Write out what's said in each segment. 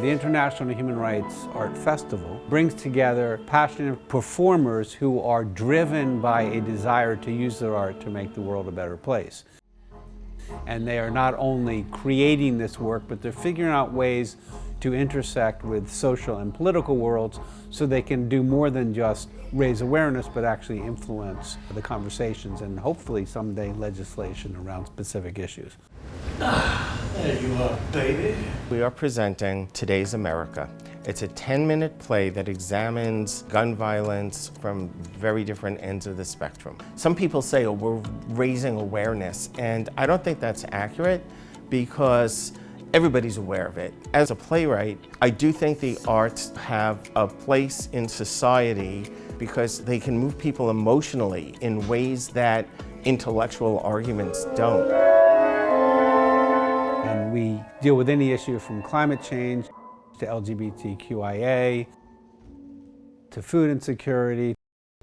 The International Human Rights Art Festival brings together passionate performers who are driven by a desire to use their art to make the world a better place. And they are not only creating this work, but they're figuring out ways to intersect with social and political worlds so they can do more than just raise awareness, but actually influence the conversations and hopefully someday legislation around specific issues. There you are, baby. We are presenting Today's America. It's a 10-minute play that examines gun violence from very different ends of the spectrum. Some people say, oh, we're raising awareness, and I don't think that's accurate because everybody's aware of it. As a playwright, I do think the arts have a place in society because they can move people emotionally in ways that intellectual arguments don't. And we deal with any issue from climate change to LGBTQIA, to food insecurity,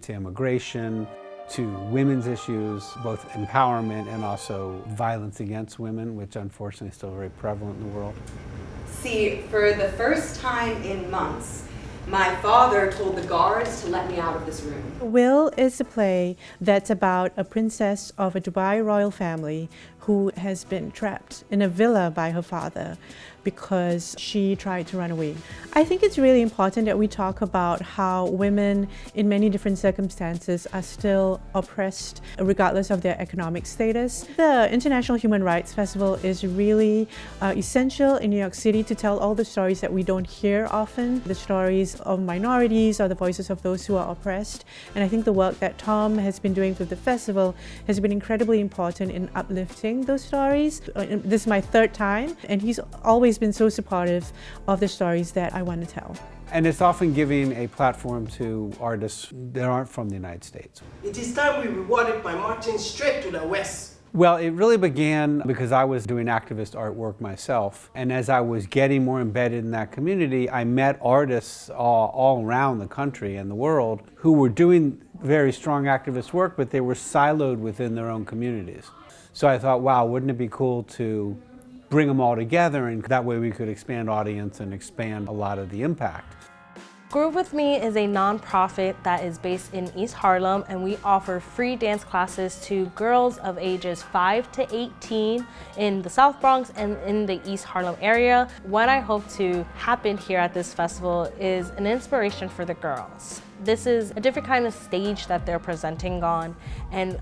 to immigration, to women's issues, both empowerment and also violence against women, which unfortunately is still very prevalent in the world. See, for the first time in months, my father told the guards to let me out of this room. Will is a play that's about a princess of a Dubai royal family who has been trapped in a villa by her father because she tried to run away. I think it's really important that we talk about how women in many different circumstances are still oppressed regardless of their economic status. The International Human Rights Festival is really essential in New York City to tell all the stories that we don't hear often, the stories of minorities or the voices of those who are oppressed. And I think the work that Tom has been doing with the festival has been incredibly important in uplifting those stories. This is my third time, and he's always been so supportive of the stories that I want to tell. And it's often giving a platform to artists that aren't from the United States. It is time we reward it by marching straight to the West. Well, it really began because I was doing activist artwork myself. And as I was getting more embedded in that community, I met artists all around the country and the world who were doing very strong activist work, but they were siloed within their own communities. So I thought, wow, wouldn't it be cool to bring them all together, and that way we could expand audience and expand a lot of the impact. Groove With Me is a nonprofit that is based in East Harlem, and we offer free dance classes to girls of ages 5 to 18 in the South Bronx and in the East Harlem area. What I hope to happen here at this festival is an inspiration for the girls. This is a different kind of stage that they're presenting on, and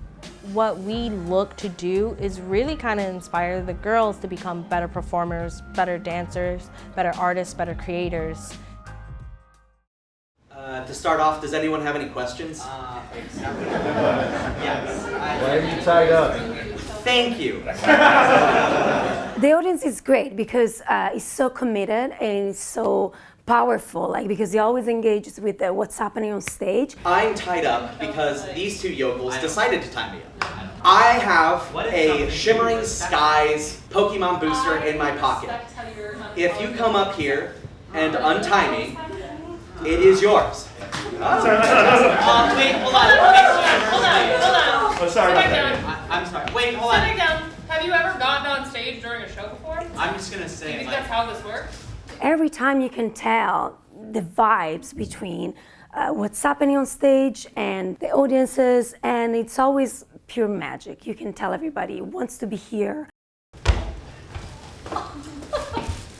what we look to do is really kind of inspire the girls to become better performers, better dancers, better artists, better creators. To start off, does anyone have any questions? Yes. Why are you tied up? Thank you. The audience is great because it's so committed and it's so powerful, because he always engages with what's happening on stage. I'm tied up because these two yokels decided to tie me up. I have a Shimmering Skies Pokemon booster in my pocket. If you come up here and untie me, it is yours. Wait, hold on. Oh, sorry about that. I'm sorry. Wait, hold Sitting on. down. Have you ever gotten on stage during a show before? I'm just gonna Do you say, think that's how this works? Every time you can tell the vibes between what's happening on stage and the audiences, and it's always pure magic. You can tell everybody wants to be here.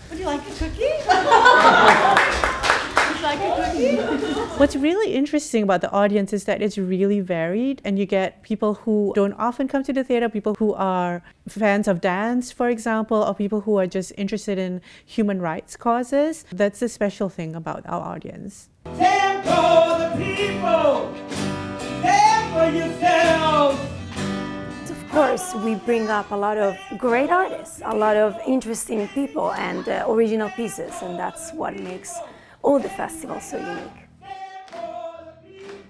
Would you like a cookie? What's really interesting about the audience is that it's really varied, and you get people who don't often come to the theater, people who are fans of dance, for example, or people who are just interested in human rights causes. That's the special thing about our audience. Stand for the people. Stand for yourselves. Of course, we bring up a lot of great artists, a lot of interesting people and original pieces, and that's what makes all the festivals so unique.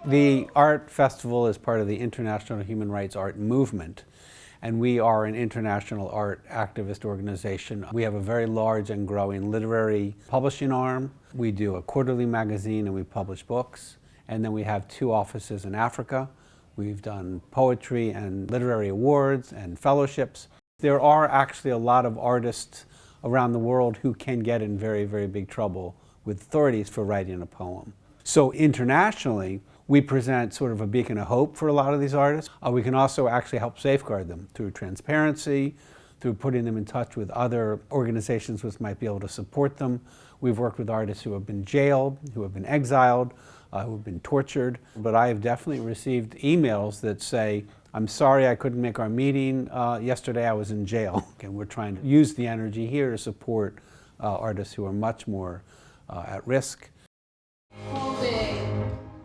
The art festival is part of the International Human Rights Art Movement, and we are an international art activist organization. We have a very large and growing literary publishing arm. We do a quarterly magazine and we publish books, and then we have 2 offices in Africa. We've done poetry and literary awards and fellowships. There are actually a lot of artists around the world who can get in very, very big trouble with authorities for writing a poem. So internationally, we present sort of a beacon of hope for a lot of these artists. We can also actually help safeguard them through transparency, through putting them in touch with other organizations which might be able to support them. We've worked with artists who have been jailed, who have been exiled, who have been tortured. But I have definitely received emails that say, I'm sorry I couldn't make our meeting yesterday, I was in jail. And we're trying to use the energy here to support artists who are much more at risk.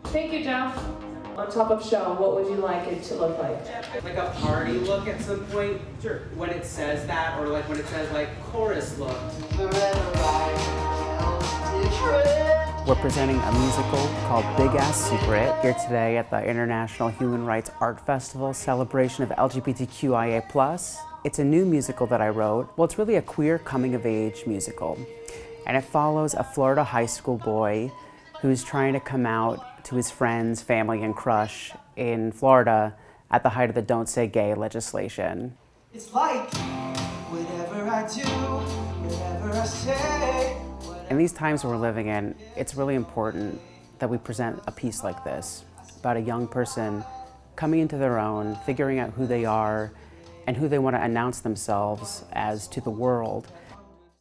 Thank you, Jeff. On top of show, what would you like it to look like? Like a party look at some point? Sure. When it says that, or like when it says like chorus look. We're presenting a musical called Big Ass Secret here today at the International Human Rights Art Festival, celebration of LGBTQIA+. It's a new musical that I wrote. Well, it's really a queer coming-of-age musical, and it follows a Florida high school boy who's trying to come out to his friends, family, and crush in Florida at the height of the Don't Say Gay legislation. It's like whatever I do, whatever I say. In these times we're living in, it's really important that we present a piece like this about a young person coming into their own, figuring out who they are and who they want to announce themselves as to the world.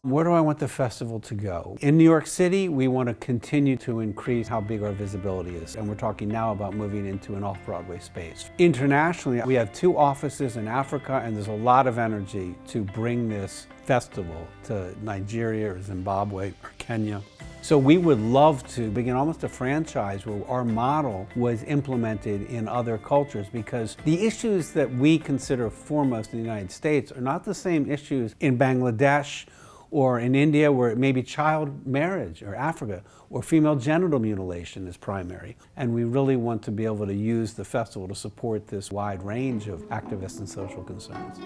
Where do I want the festival to go? In New York City, we want to continue to increase how big our visibility is, and we're talking now about moving into an off-Broadway space. Internationally, we have 2 offices in Africa, and there's a lot of energy to bring this festival to Nigeria or Zimbabwe or Kenya. So we would love to begin almost a franchise where our model was implemented in other cultures, because the issues that we consider foremost in the United States are not the same issues in Bangladesh or in India, where it may be child marriage, or Africa, or female genital mutilation is primary. And we really want to be able to use the festival to support this wide range of activist and social concerns.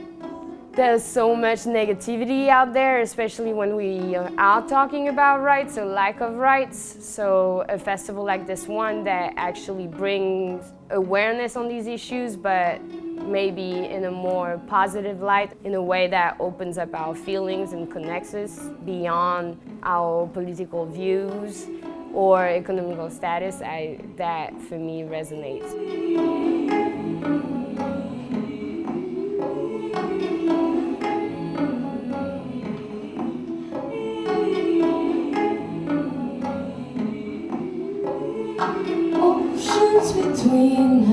There's so much negativity out there, especially when we are talking about rights or lack of rights. So a festival like this one that actually brings awareness on these issues, but maybe in a more positive light, in a way that opens up our feelings and connects us beyond our political views or economical status, that for me resonates. Oceans between